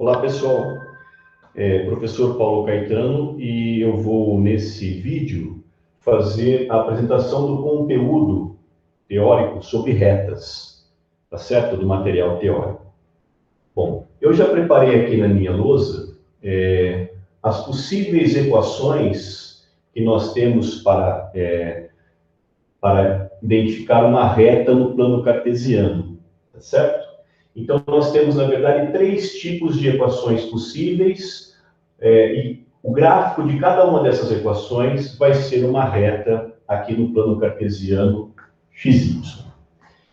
Olá, pessoal. Professor Paulo Caetano, e eu vou, nesse vídeo, fazer a apresentação do conteúdo teórico sobre retas, tá certo? Do material teórico. Bom, eu já preparei aqui na minha lousa as possíveis equações que nós temos para identificar uma reta no plano cartesiano, tá certo? Então, nós temos, na verdade, três tipos de equações possíveis, e o gráfico de cada uma dessas equações vai ser uma reta aqui no plano cartesiano XY.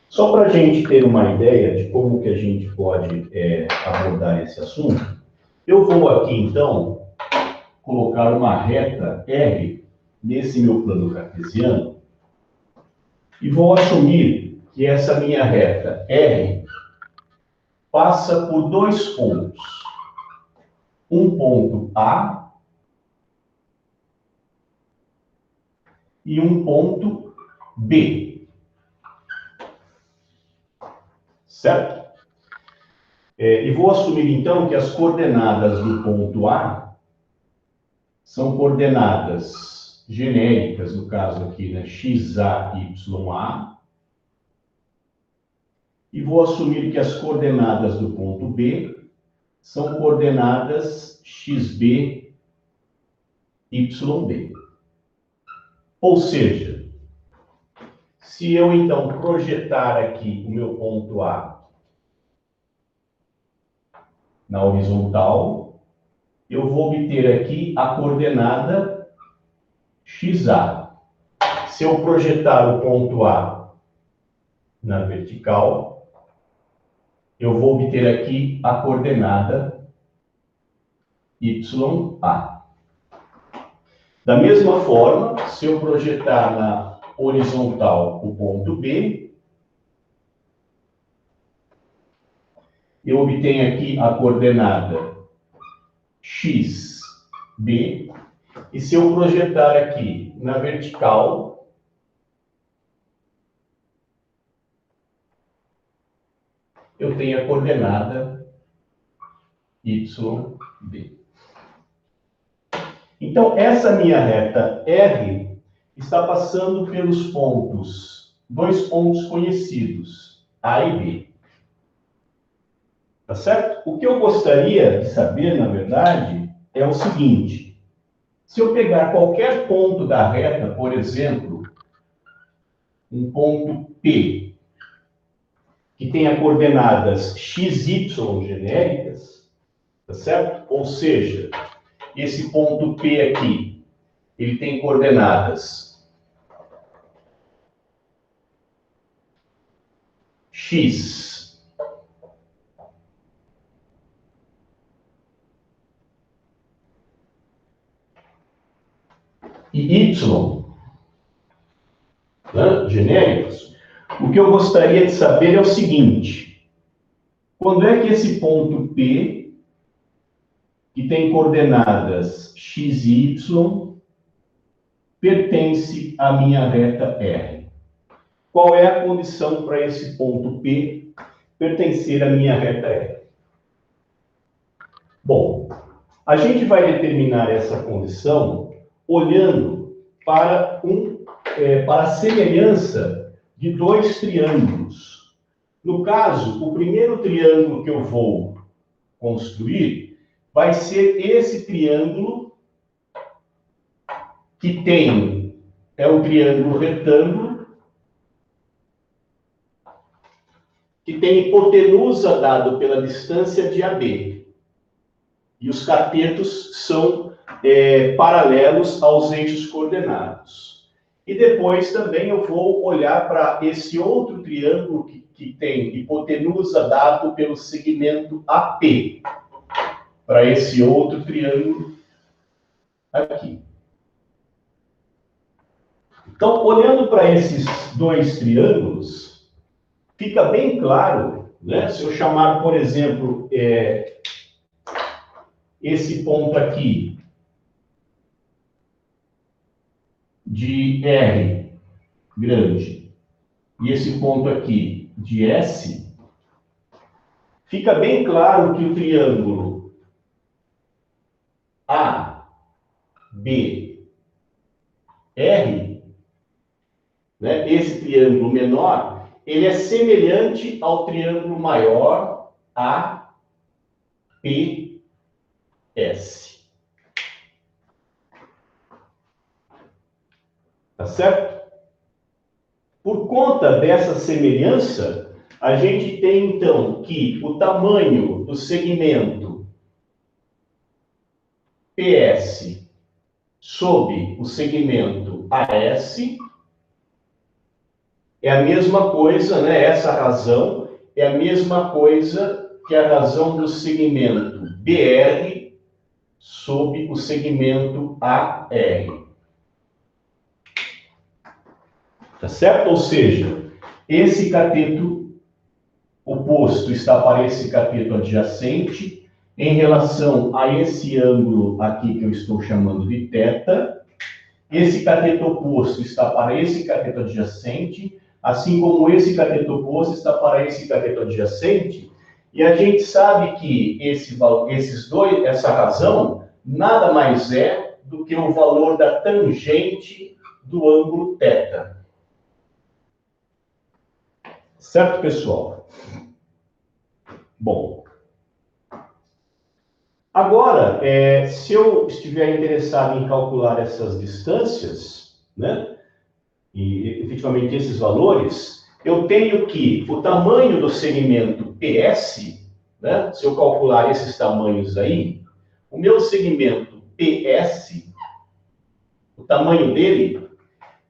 Só para a gente ter uma ideia de como que a gente pode abordar esse assunto, eu vou aqui, então, colocar uma reta R nesse meu plano cartesiano e vou assumir que essa minha reta R passa por dois pontos. Um ponto A e um ponto B. Certo? E vou assumir, então, que as coordenadas do ponto A são coordenadas genéricas, no caso aqui, né? XA, YA. E vou assumir que as coordenadas do ponto B são coordenadas XB, YB. Ou seja, se eu, então, projetar aqui o meu ponto A na horizontal, eu vou obter aqui a coordenada XA. Se eu projetar o ponto A na vertical, eu vou obter aqui a coordenada YA. Da mesma forma, se eu projetar na horizontal o ponto B, eu obtenho aqui a coordenada XB, e se eu projetar aqui na vertical, eu tenho a coordenada YB. Então, essa minha reta R está passando pelos pontos, dois pontos conhecidos, A e B. Tá certo? O que eu gostaria de saber, na verdade, é o seguinte: se eu pegar qualquer ponto da reta, por exemplo, um ponto P, que tenha coordenadas XY genéricas, tá certo? Ou seja, esse ponto P aqui, ele tem coordenadas X e Y, né, genéricos. O que eu gostaria de saber é o seguinte: quando é que esse ponto P, que tem coordenadas X e Y, pertence à minha reta R? Qual é a condição para esse ponto P pertencer à minha reta R? Bom, a gente vai determinar essa condição olhando para a semelhança de dois triângulos. No caso, o primeiro triângulo que eu vou construir vai ser esse triângulo que é um triângulo retângulo, que tem hipotenusa dado pela distância de AB. E os catetos são paralelos aos eixos coordenados. E depois também eu vou olhar para esse outro triângulo que tem hipotenusa dado pelo segmento AP. Para esse outro triângulo aqui. Então, olhando para esses dois triângulos, fica bem claro, né? Se eu chamar, por exemplo, esse ponto aqui de R grande e esse ponto aqui de S, fica bem claro que o triângulo esse triângulo menor, ele é semelhante ao triângulo maior APS. Tá certo? Por conta dessa semelhança, a gente tem, então, que o tamanho do segmento PS sob o segmento AS é a mesma coisa, né? Essa razão é a mesma coisa que a razão do segmento BR sob o segmento AR. Tá certo? Ou seja, esse cateto oposto está para esse cateto adjacente em relação a esse ângulo aqui que eu estou chamando de θ. Esse cateto oposto está para esse cateto adjacente, assim como esse cateto oposto está para esse cateto adjacente. E a gente sabe que essa razão nada mais é do que o valor da tangente do ângulo θ. Certo, pessoal? Bom, agora, se eu estiver interessado em calcular essas distâncias, né, e efetivamente esses valores, eu tenho que o tamanho do segmento PS, né, se eu calcular esses tamanhos aí, o meu segmento PS, o tamanho dele,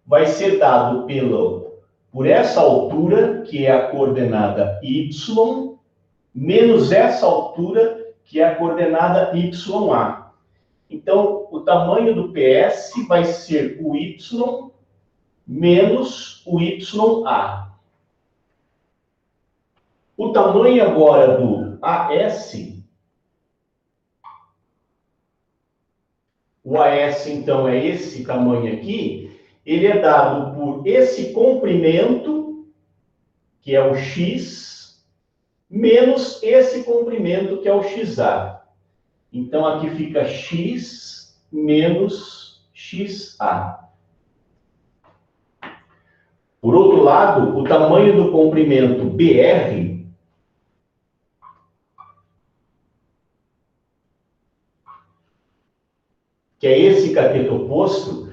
vai ser dado por essa altura, que é a coordenada Y, menos essa altura, que é a coordenada YA. Então, o tamanho do PS vai ser o Y menos o YA. O tamanho agora do AS, o AS, então, é esse tamanho aqui, ele é dado por esse comprimento, que é o X, menos esse comprimento, que é o XA. Então, aqui fica X menos XA. Por outro lado, o tamanho do comprimento BR, que é esse cateto oposto,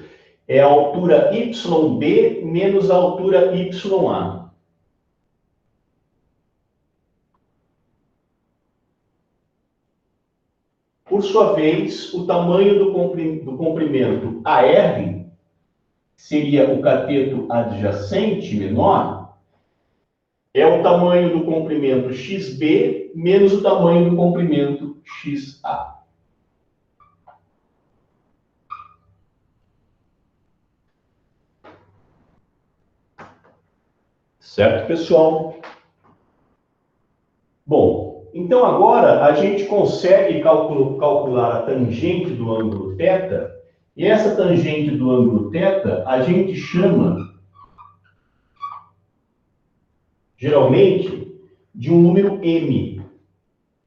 é a altura YB menos a altura YA. Por sua vez, o tamanho do comprimento AR seria o cateto adjacente menor, é o tamanho do comprimento XB menos o tamanho do comprimento XA. Certo, pessoal? Bom, então agora a gente consegue calcular a tangente do ângulo θ, e essa tangente do ângulo θ a gente chama, geralmente, de um número m.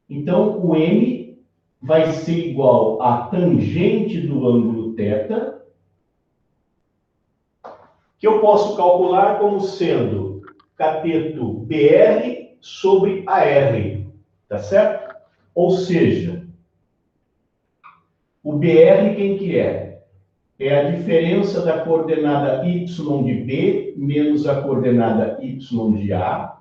Então, o m vai ser igual à tangente do ângulo θ, que eu posso calcular como sendo cateto BR sobre AR, tá certo? Ou seja, o BR quem que é? É a diferença da coordenada y de B menos a coordenada y de A,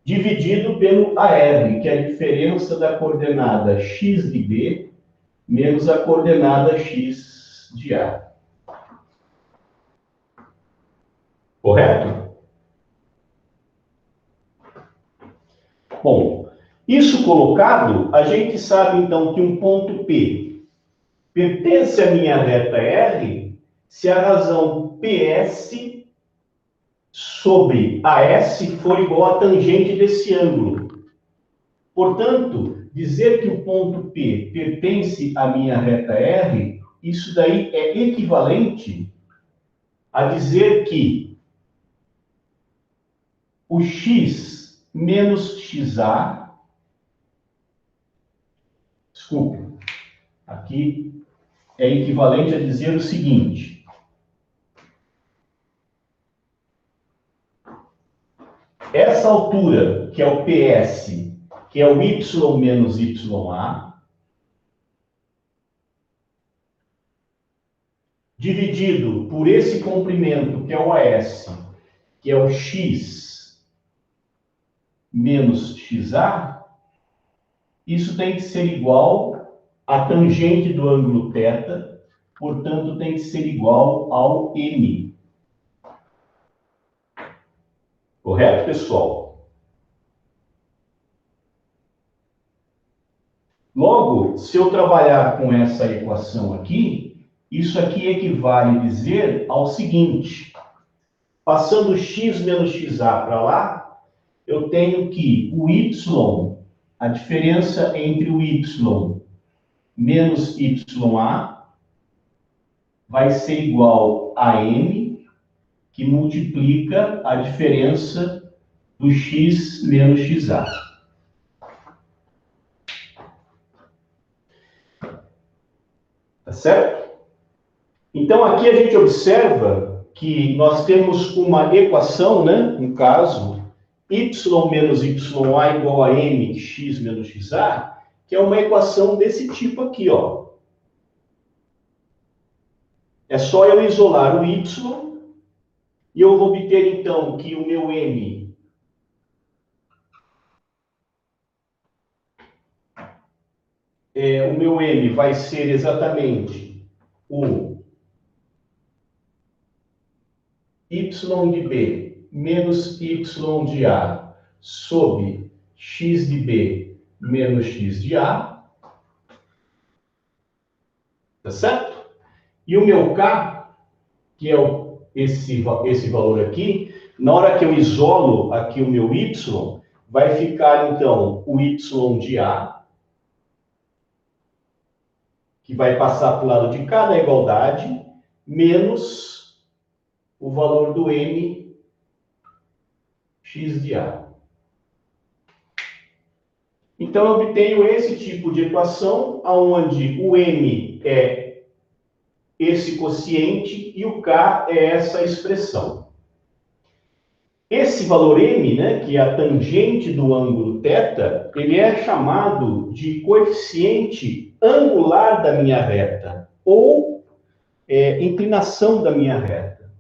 dividido pelo AR, que é a diferença da coordenada x de B menos a coordenada x de A. Correto? Bom, isso colocado, a gente sabe então que um ponto P pertence à minha reta R se a razão PS sobre AS for igual à tangente desse ângulo. Portanto, dizer que o ponto P pertence à minha reta R, isso daí é equivalente a dizer que o x menos xa, desculpe, aqui é equivalente a dizer o seguinte: essa altura, que é o PS, que é o y menos YA, dividido por esse comprimento, que é o AS, que é o x menos XA, isso tem que ser igual à tangente do ângulo θ, portanto, tem que ser igual ao M. Correto, pessoal? Logo, se eu trabalhar com essa equação aqui, isso aqui equivale a dizer ao seguinte: passando x menos XA para lá, eu tenho que o y, a diferença entre o y menos YA, vai ser igual a M, que multiplica a diferença do x menos XA. Tá certo? Então, aqui a gente observa que nós temos uma equação, né? No caso, y menos YA igual a M de x menos XA, que é uma equação desse tipo aqui, ó. É só eu isolar o y e eu vou obter, então, que o meu M vai ser exatamente o y de B menos y de A sobre x de B menos x de A. Tá certo? E o meu K, que é esse valor aqui, na hora que eu isolo aqui o meu y, vai ficar, então, o y de A, que vai passar para o lado de cá da igualdade, menos o valor do M x de A. Então, eu obtenho esse tipo de equação, onde o M é esse quociente e o K é essa expressão. Esse valor M, né, que é a tangente do ângulo θ, ele é chamado de coeficiente angular da minha reta, ou inclinação da minha reta.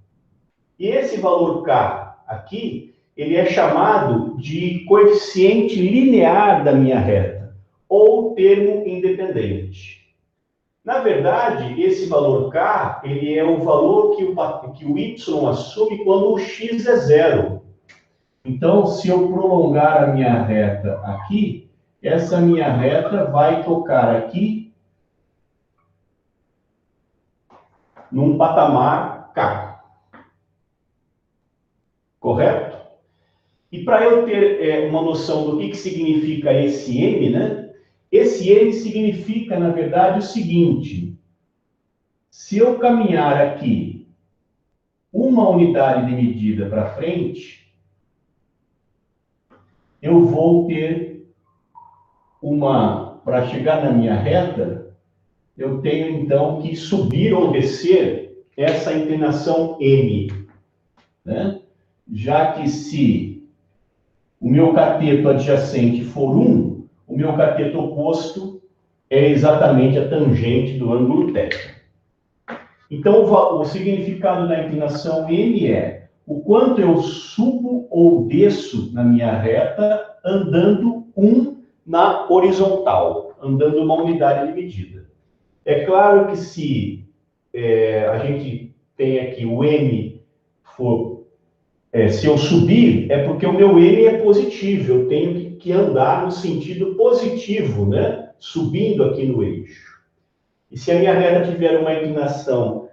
E esse valor K aqui, ele é chamado de coeficiente linear da minha reta, ou termo independente. Na verdade, esse valor K, ele é o valor que o Y assume quando o X é zero. Então, se eu prolongar a minha reta aqui, essa minha reta vai tocar aqui num patamar K. Correto? E para eu ter uma noção do que significa esse M, né? Esse M significa, na verdade, o seguinte: se eu caminhar aqui uma unidade de medida para frente, eu vou ter para chegar na minha reta, eu tenho então que subir ou descer essa inclinação M, né? Já que se o meu cateto adjacente for 1, o meu cateto oposto é exatamente a tangente do ângulo θ. Então, o significado da inclinação M é o quanto eu subo ou desço na minha reta andando na horizontal, andando uma unidade de medida. É claro que se a gente tem aqui o M se eu subir, é porque o meu M é positivo, eu tenho que andar no sentido positivo, né? Subindo aqui no eixo. E se a minha reta tiver uma inclinação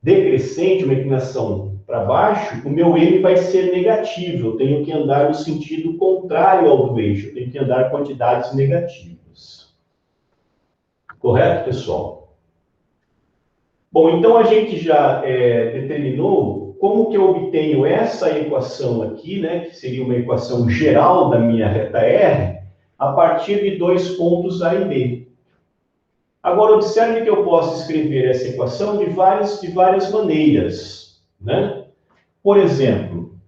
decrescente, uma inclinação para baixo, o meu M vai ser negativo, eu tenho que andar no sentido contrário ao do eixo, eu tenho que andar quantidades negativas. Correto, pessoal? Bom, então a gente já determinou como que eu obtenho essa equação aqui, né, que seria uma equação geral da minha reta R, a partir de dois pontos A e B. Agora, observe que eu posso escrever essa equação de várias maneiras, né? Por exemplo,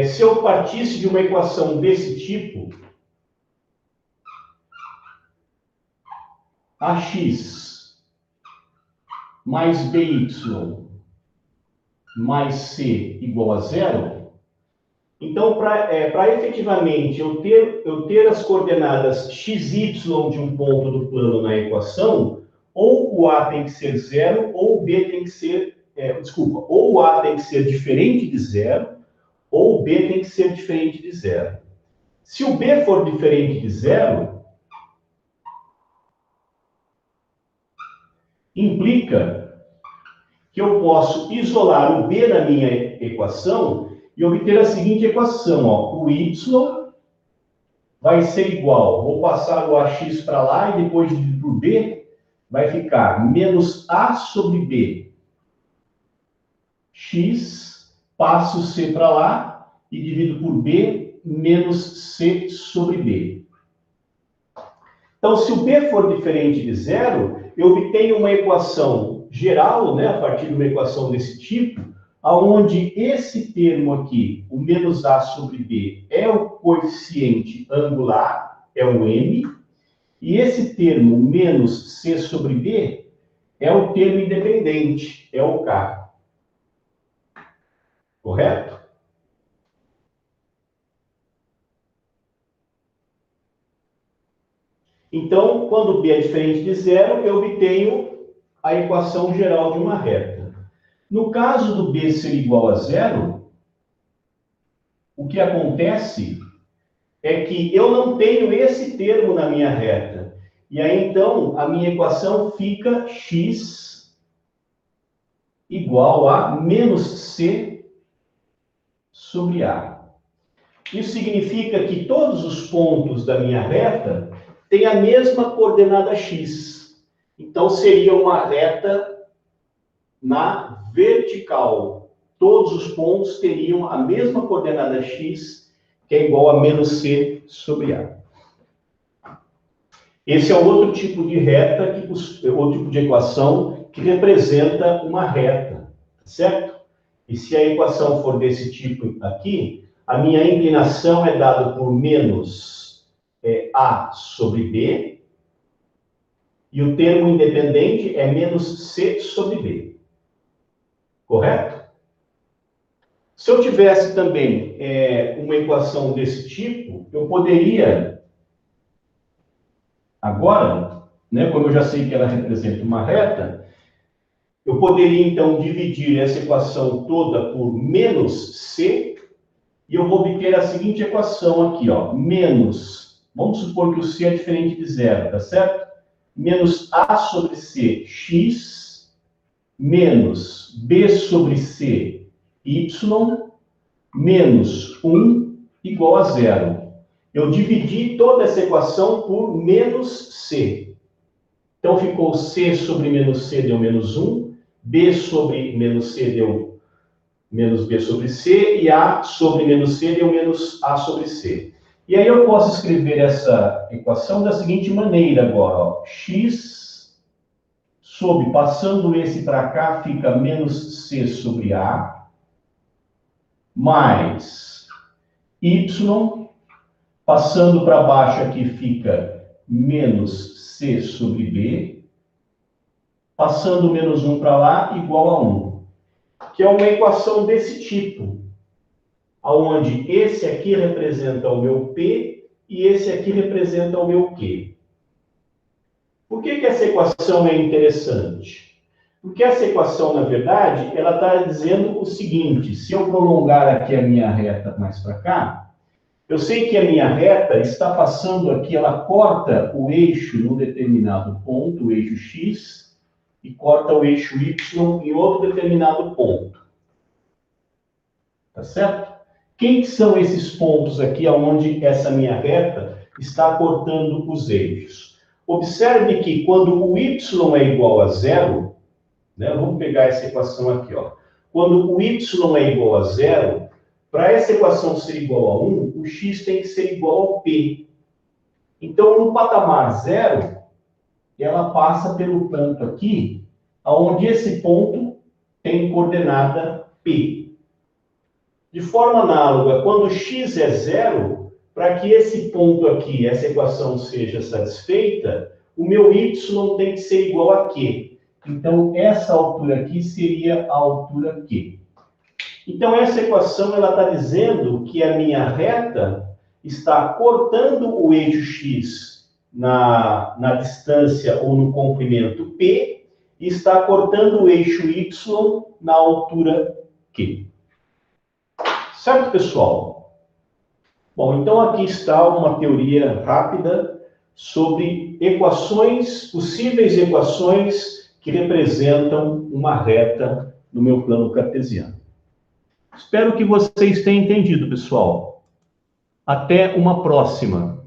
Se eu partisse de uma equação desse tipo, ax mais by mais c igual a zero, então, para efetivamente eu ter as coordenadas xy de um ponto do plano na equação, ou o a tem que ser zero, ou o b tem que ser, ou o a tem que ser diferente de zero, ou o b tem que ser diferente de zero. Se o b for diferente de zero, implica que eu posso isolar o b na minha equação e obter a seguinte equação, ó, o y vai ser igual, vou passar o ax para lá e depois dividir por b, vai ficar menos a sobre b. X, passo c para lá e divido por b, menos c sobre b. Então, se o b for diferente de zero, eu obtenho uma equação geral, né, a partir de uma equação desse tipo, aonde esse termo aqui, o menos a sobre b, é o coeficiente angular, é o m, e esse termo menos c sobre b é o termo independente, é o k. Correto? Então, quando b é diferente de zero, eu obtenho a equação geral de uma reta. No caso do b ser igual a zero, o que acontece é que eu não tenho esse termo na minha reta. E aí, então, a minha equação fica x igual a menos c sobre a. Isso significa que todos os pontos da minha reta têm a mesma coordenada x. Então, seria uma reta na vertical. Todos os pontos teriam a mesma coordenada x, que é igual a menos c sobre a. Esse é outro tipo de reta, outro tipo de equação que representa uma reta, certo? E se a equação for desse tipo aqui, a minha inclinação é dada por menos a sobre b, e o termo independente é menos c sobre b. Correto? Se eu tivesse também uma equação desse tipo, eu poderia, agora, né, como eu já sei que ela representa uma reta, eu poderia então dividir essa equação toda por menos c, e eu vou obter a seguinte equação aqui, ó, menos, vamos supor que o c é diferente de zero, tá certo? Menos a sobre c, x, menos b sobre c, y, menos 1 igual a zero. Eu dividi toda essa equação por menos c. Então, ficou c sobre menos c deu menos 1, b sobre menos c deu menos b sobre c, e a sobre menos c deu menos a sobre c. E aí eu posso escrever essa equação da seguinte maneira agora, ó. X sobre, passando esse para cá, fica menos c sobre a, mais y, passando para baixo aqui fica menos c sobre b, passando menos 1 para lá, igual a 1. Que é uma equação desse tipo, onde esse aqui representa o meu P e esse aqui representa o meu Q. Por que essa equação é interessante? Porque essa equação, na verdade, ela está dizendo o seguinte: se eu prolongar aqui a minha reta mais para cá, eu sei que a minha reta está passando aqui, ela corta o eixo num determinado ponto, o eixo X, e corta o eixo Y em outro determinado ponto. Tá certo? Quem são esses pontos aqui onde essa minha reta está cortando os eixos? Observe que quando o y é igual a zero, né, vamos pegar essa equação aqui, ó. Quando o y é igual a zero, para essa equação ser igual a 1, o x tem que ser igual ao p. Então, no patamar zero, ela passa pelo ponto aqui, onde esse ponto tem coordenada p. De forma análoga, quando x é zero, para que esse ponto aqui, essa equação seja satisfeita, o meu y tem que ser igual a Q. Então, essa altura aqui seria a altura Q. Então, essa equação está dizendo que a minha reta está cortando o eixo x na distância ou no comprimento P e está cortando o eixo y na altura Q. Certo, pessoal? Bom, então aqui está uma teoria rápida sobre equações, possíveis equações que representam uma reta no meu plano cartesiano. Espero que vocês tenham entendido, pessoal. Até uma próxima.